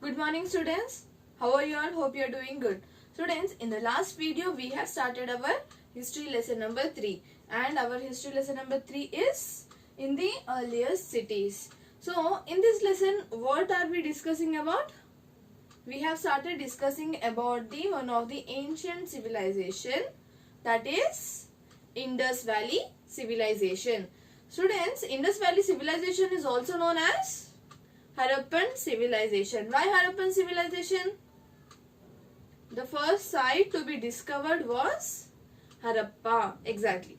Good morning students. How are you all? Hope you are doing good. Students, in the last video we have started our history lesson number 3 and our history lesson number 3 is in the earliest cities. So in this lesson what are we discussing about? We have started discussing about the one of the ancient civilization, that is Indus Valley civilization. Students, Indus Valley civilization is also known as Harappan civilization. Why Harappan civilization? The first site to be discovered was Harappa. Exactly.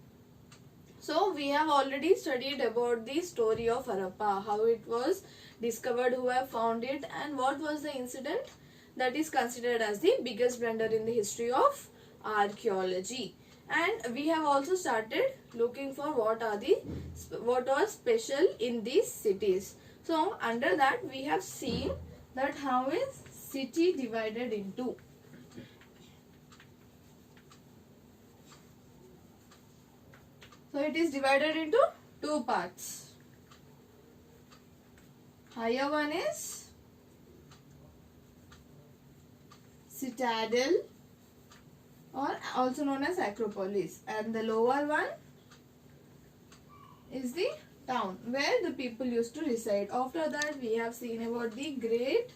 So we have already studied about the story of Harappa, how it was discovered, who have found it, and what was the incident that is considered as the biggest blunder in the history of archaeology. And we have also started looking for what was special in these cities. So under that we have seen that how is city divided into. So it is divided into two parts. Higher one is citadel or also known as Acropolis, and the lower one is the town where the people used to reside. After that we have seen about the Great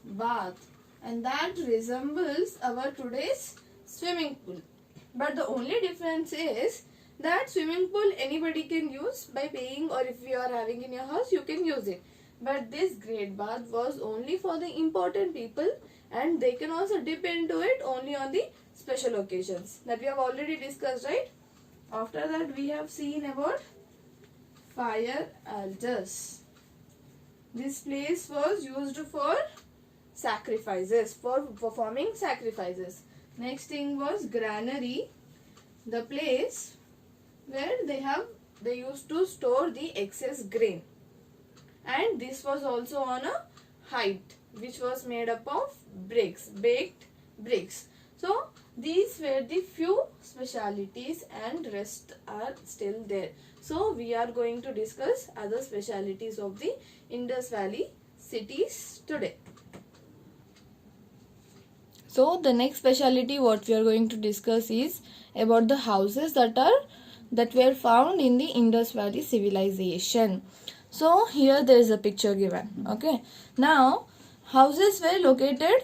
Bath, and that resembles our today's swimming pool. But the only difference is that swimming pool anybody can use by paying, or if you are having in your house you can use it. But this Great Bath was only for the important people, and they can also dip into it only on the special occasions that we have already discussed, right? After that we have seen about fire altars. This place was used for sacrifices, for performing sacrifices. Next thing was granary, the place where they used to store the excess grain, and this was also on a height which was made up of bricks, baked bricks. So these were the few specialities and rest are still there. So we are going to discuss other specialities of the Indus Valley cities today. So the next speciality what we are going to discuss is about the houses that were found in the Indus Valley civilization. So here there is a picture given. Okay. Now houses were located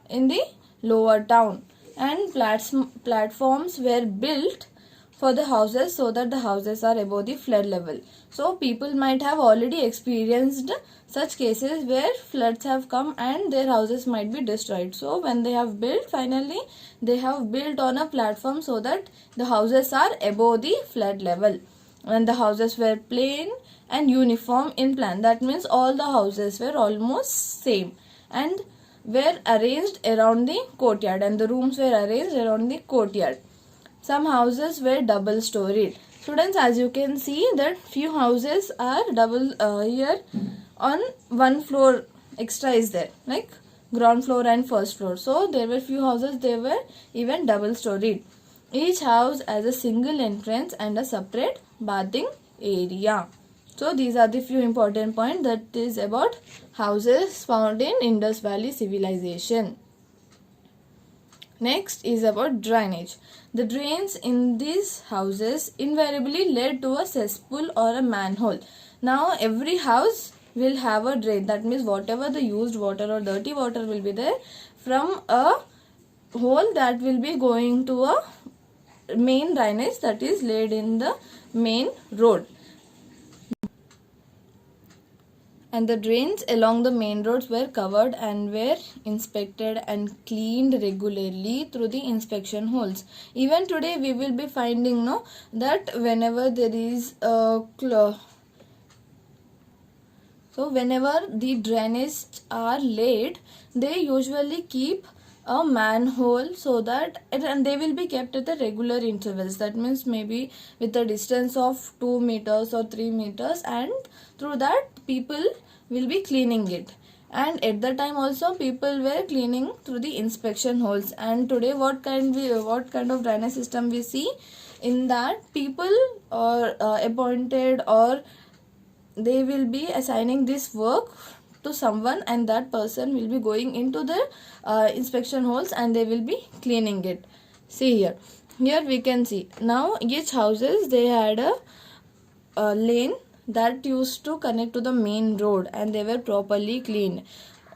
in the lower town, and platforms were built for the houses so that the houses are above the flood level. So people might have already experienced such cases where floods have come and their houses might be destroyed. So when they have built, finally they have built on a platform so that the houses are above the flood level. And the houses were plain and uniform in plan. That means all the houses were almost same and were arranged around the courtyard, and the rooms were arranged around the courtyard. Some houses were double storied. Students, as you can see that few houses are double here on one floor extra is there, like ground floor and first floor. So there were few houses, they were even double storied. Each house has a single entrance and a separate bathing area. So these are the few important points that is about houses found in Indus Valley civilization. Next is about drainage. The drains in these houses invariably led to a cesspool or a manhole. Now every house will have a drain. That means whatever the used water or dirty water will be there from a hole that will be going to a main drainage that is laid in the main road. And the drains along the main roads were covered and were inspected and cleaned regularly through the inspection holes. Even today we will be finding that whenever there is a whenever the drainage are laid, they usually keep a manhole so that and they will be kept at the regular intervals. That means maybe with a distance of 2 meters or 3 meters, and through that people will be cleaning it. And at the time also people were cleaning through the inspection holes. And today what kind of drainage system we see, in that people are appointed, or they will be assigning this work to someone, and that person will be going into the inspection holes and they will be cleaning it. See here we can see now each houses they had a lane that used to connect to the main road, and they were properly cleaned.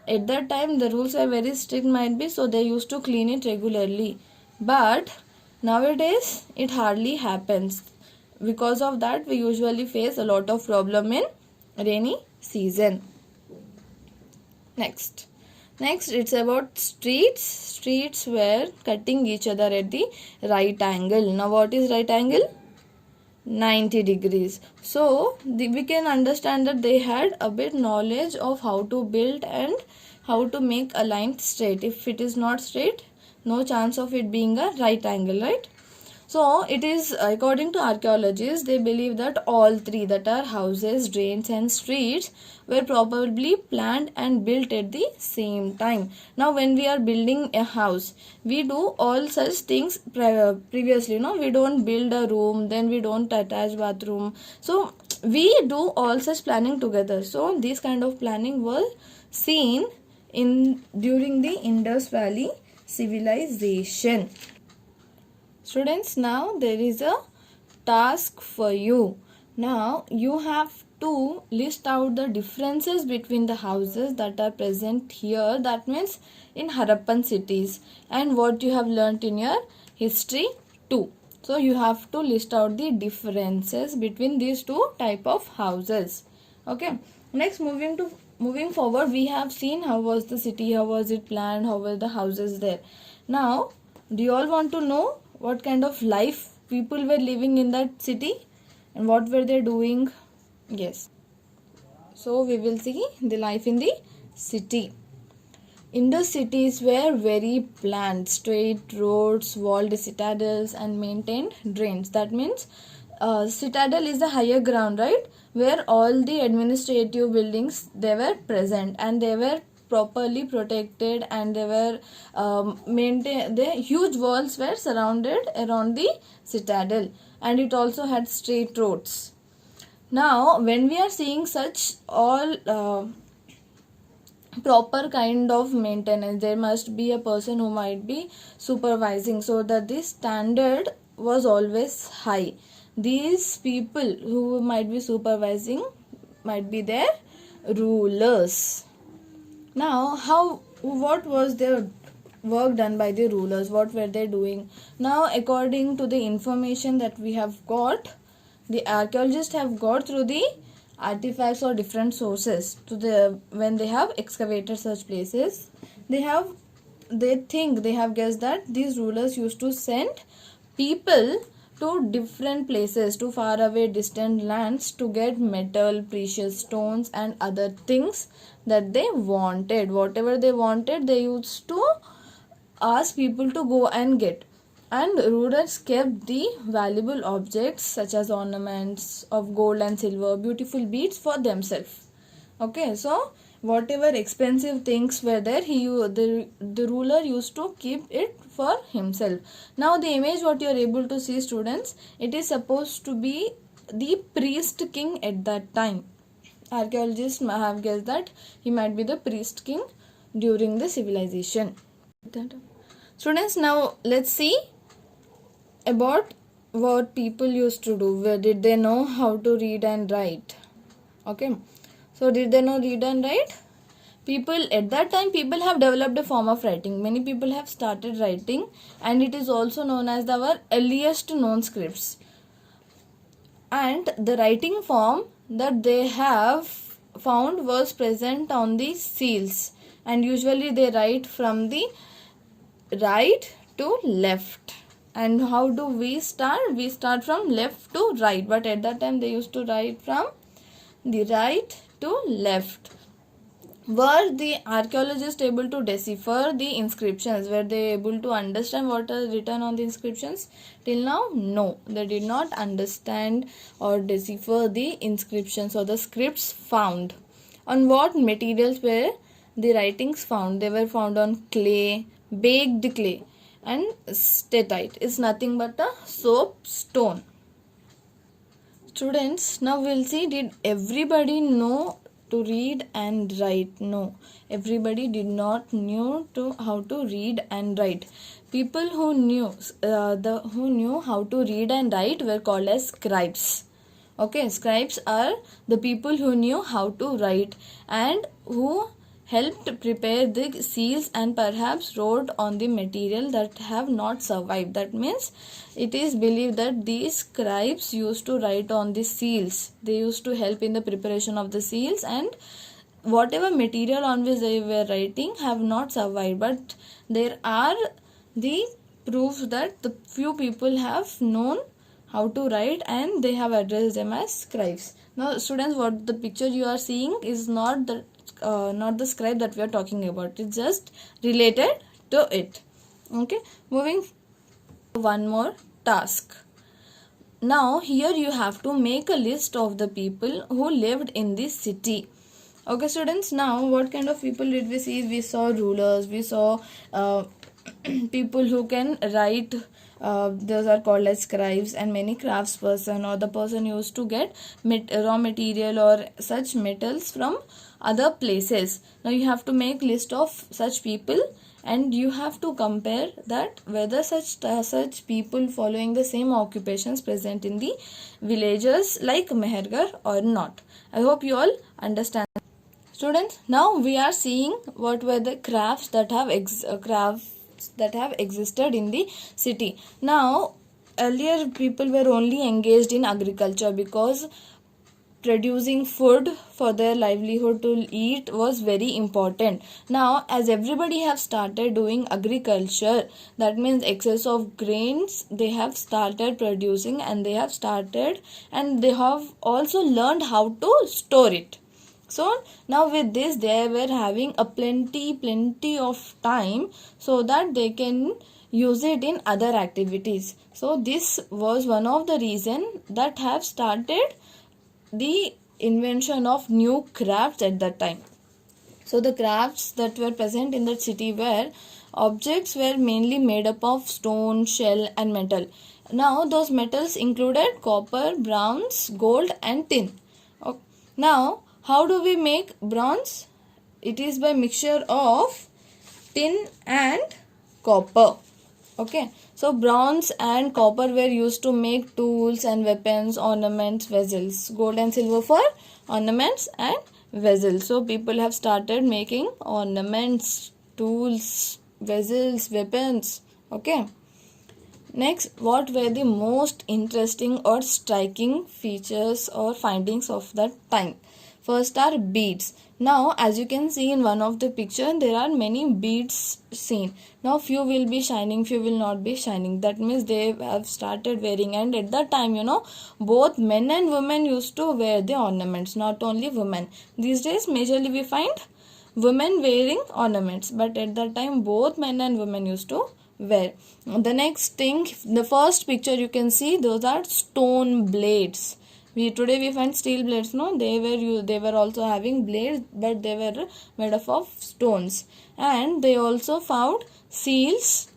At that time the rules were very strict might be, so they used to clean it regularly, but nowadays it hardly happens. Because of that we usually face a lot of problem in rainy season. Next it's about streets were cutting each other at the right angle. Now what is right angle? 90 degrees. So we can understand that they had a bit knowledge of how to build and how to make a line straight. If it is not straight, no chance of it being a right angle, right? So it is, according to archaeologists, they believe that all three, that are houses, drains and streets, were probably planned and built at the same time. Now when we are building a house, we do all such things previously, no? We don't build a room, then we don't attach bathroom. So we do all such planning together. So this kind of planning was seen during the Indus Valley civilization. Students, now there is a task for you. Now you have to list out the differences between the houses that are present here, that means in Harappan cities, and what you have learnt in your history too. So you have to list out the differences between these two type of houses. Okay. Next, moving forward, we have seen how was the city, how was it planned, how were the houses there. Now, do you all want to know what kind of life people were living in that city and what were they doing? Yes. So we will see the life in the city. Indus cities were very planned, straight roads, walled citadels and maintained drains. That means citadel is the higher ground, right, where all the administrative buildings they were present, and they were properly protected, and they were maintained. The huge walls were surrounded around the citadel, and it also had straight roads. Now when we are seeing such all proper kind of maintenance, there must be a person who might be supervising, so that the standard was always high. These people who might be supervising might be their rulers. Now what was their work done by the rulers? What were they doing? Now according to the information that we have got, the archaeologists have got through the artifacts or different sources when they have excavated such places, they have guessed that these rulers used to send people to different places, to far away distant lands, to get metal, precious stones and other things that they wanted. Whatever they wanted, they used to ask people to go and get. And rulers kept the valuable objects such as ornaments of gold and silver, beautiful beads for themselves. Okay, so whatever expensive things were there, the ruler used to keep it for himself. Now the image what you are able to see, students, it is supposed to be the priest king at that time. Archaeologists have guessed that he might be the priest king during the civilization. Students, now let's see about what people used to do. Where did they know how to read and write? Okay, so did they know read and write? People at that time, people have developed a form of writing. Many people have started writing, and it is also known as our earliest known scripts. And the writing form that they have found was present on the seals, and usually they write from the right to left. And how do we start? We start from left to right, but at that time they used to write from the right to left. Were the archaeologists able to decipher the inscriptions? Were they able to understand what is written on the inscriptions? Till now, no. They did not understand or decipher the inscriptions or the scripts found. On what materials were the writings found? They were found on clay, baked clay, and statite is nothing but a soap stone. Students, now we'll see, did everybody know to read and write. No, everybody did not knew to how to read and write. People who knew how to read and write were called as scribes. Okay, scribes are the people who knew how to write and who helped prepare the seals and perhaps wrote on the material that have not survived. That means it is believed that these scribes used to write on the seals. They used to help in the preparation of the seals, and whatever material on which they were writing have not survived, but there are the proofs that the few people have known how to write and they have addressed them as scribes. Now students, what the picture you are seeing is not the scribe that we are talking about. It's just related to it. Okay, moving one more task. Now here you have to make a list of the people who lived in this city. Okay students, now what kind of people did we see? We saw rulers, we saw people who can write, those are called as scribes, and many craftsperson, or the person used to get raw material or such metals from other places. Now you have to make list of such people, and you have to compare that whether such people following the same occupations present in the villages like Mehergarh or not. I hope you all understand. Students, now we are seeing what were the crafts that have existed in the city. Now earlier people were only engaged in agriculture because producing food for their livelihood to eat was very important. Now as everybody have started doing agriculture, that means excess of grains they have started producing, and they have also learned how to store it. So now with this they were having a plenty of time so that they can use it in other activities. So this was one of the reason that have started the invention of new crafts at that time. So the crafts that were present in that city were objects were mainly made up of stone, shell and metal. Now those metals included copper, bronze, gold and tin. Okay. Now how do we make bronze? It is by mixture of tin and copper. Okay, so bronze and copper were used to make tools and weapons, ornaments, vessels. Gold and silver for ornaments and vessels. So people have started making ornaments, tools, vessels, weapons. Okay. Next, what were the most interesting or striking features or findings of that time? First are beads. Now as you can see in one of the picture, there are many beads seen. Now few will be shining, few will not be shining. That means they have started wearing, and at that time both men and women used to wear the ornaments, not only women. These days majorly we find women wearing ornaments, but at that time both men and women used to wear. The next thing, the first picture you can see, those are stone blades. Today we find steel blades. No, they were also having blades, but they were made up of stones. And they also found seals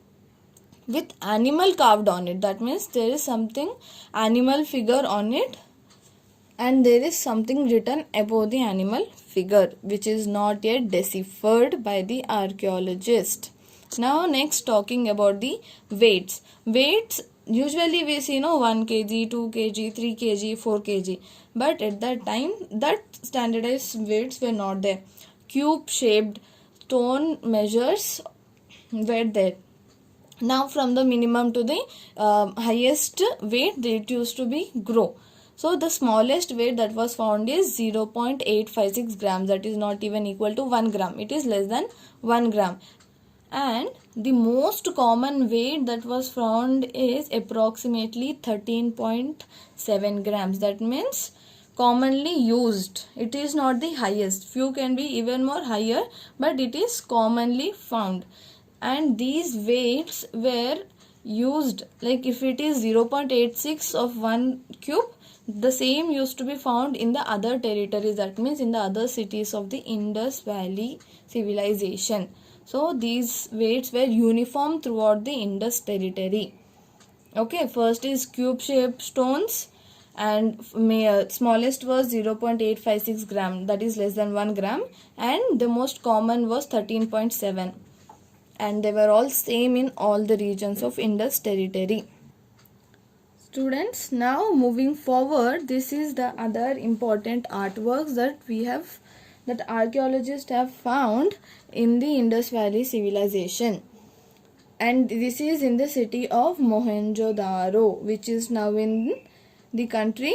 with animal carved on it. That means there is something animal figure on it, and there is something written about the animal figure, which is not yet deciphered by the archaeologist. Now next, talking about the weights. Usually we see 1 kg, 2 kg, 3 kg, 4 kg. But at that time, that standardized weights were not there. Cube shaped stone measures were there. Now from the minimum to the highest weight, it used to be grow. So the smallest weight that was found is 0.856 grams. That is not even equal to 1 gram. It is less than 1 gram. And the most common weight that was found is approximately 13.7 grams. That means commonly used. It is not the highest. Few can be even more higher, but it is commonly found. And these weights were used, like if it is 0.86 of 1 cube, the same used to be found in the other territories. That means in the other cities of the Indus Valley civilization. So these weights were uniform throughout the Indus territory. Okay, first is cube shaped stones. and smallest was 0.856 gram, that is less than 1 gram, and the most common was 13.7, and they were all same in all the regions of Indus territory. Students, now moving forward, this is the other important artworks that archaeologists have found in the Indus Valley civilization, and this is in the city of Mohenjo-daro, which is now in the country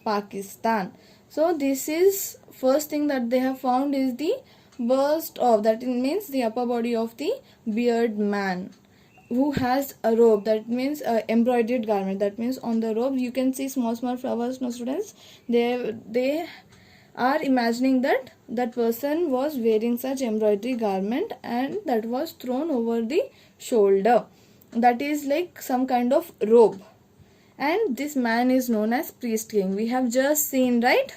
Pakistan. So this is first thing that they have found is the bust of, that means the upper body of the beard man, who has a robe, that means embroidered garment, that means on the robe you can see small flowers. No, students, they are imagining that that person was wearing such embroidery garment and that was thrown over the shoulder, that is like some kind of robe, and this man is known as priest king. We have just seen, right?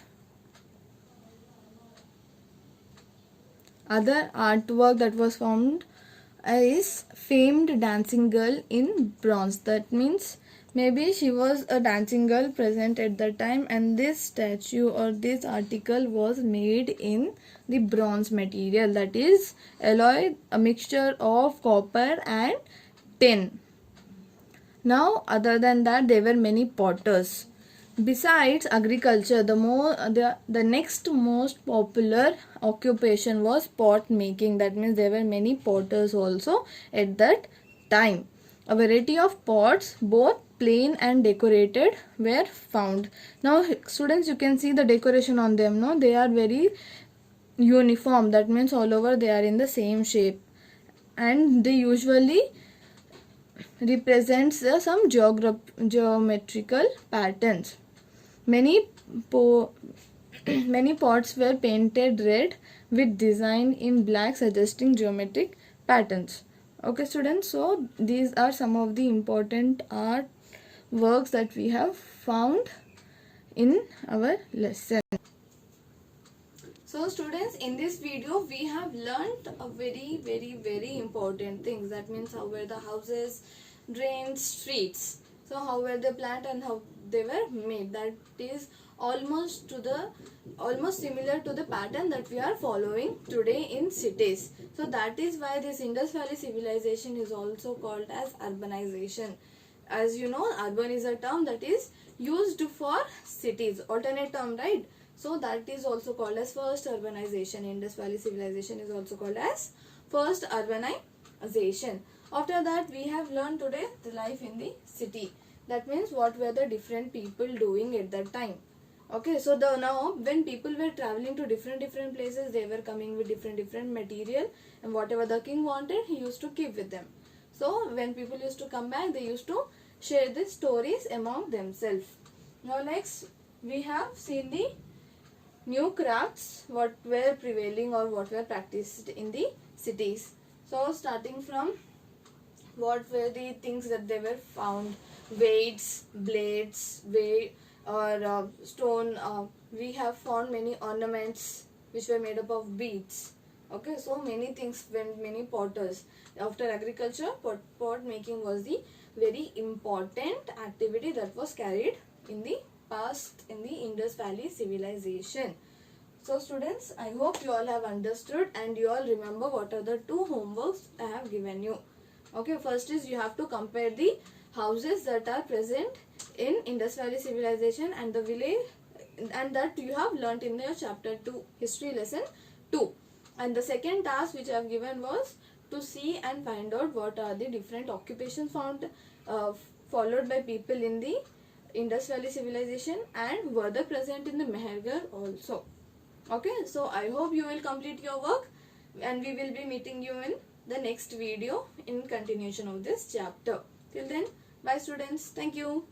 Other artwork that was found is famed dancing girl in bronze, that means maybe she was a dancing girl present at that time, and this statue or this article was made in the bronze material, that is alloy, a mixture of copper and tin. Now other than that, there were many potters. Besides agriculture, the next most popular occupation was pot making, that means there were many potters also at that time. A variety of pots, both plain and decorated, were found. Now students, you can see the decoration on them, no, they are very uniform, that means all over they are in the same shape, and they usually represents some geometrical patterns. Many many pots were painted red with design in black suggesting geometric patterns. Okay students, so these are some of the important art works that we have found in our lesson. So students, in this video we have learnt a very important things, that means how were the houses, drains, streets, so how were they planned and how they were made. That is almost similar to the pattern that we are following today in cities. So that is why this Indus Valley civilization is also called as urbanization. As you know, urban is a term that is used for cities, alternate term, right? So that is also called as first urbanization. Indus Valley civilization is also called as first urbanization. After that, we have learned today the life in the city. That means what were the different people doing at that time. Okay, so now when people were traveling to different places, they were coming with different material, and whatever the king wanted, he used to keep with them. So when people used to come back, they used to share the stories among themselves. Now next, we have seen the new crafts what were prevailing or what were practiced in the cities. So starting from what were the things that they were found, weights, blades, stone, we have found many ornaments which were made up of beads. Okay, so many things, when many potters. After agriculture, pot making was the very important activity that was carried in the past in the Indus Valley civilization. So students, I hope you all have understood and you all remember what are the two homeworks I have given you. Okay, first is you have to compare the houses that are present in Indus Valley civilization and the village, and that you have learnt in your chapter 2 history lesson 2. And the second task which I have given was to see and find out what are the different occupations followed by people in the Indus Valley civilization and were they present in the Mehergarh also. Okay, so I hope you will complete your work and we will be meeting you in the next video in continuation of this chapter. Till then, bye students. Thank you.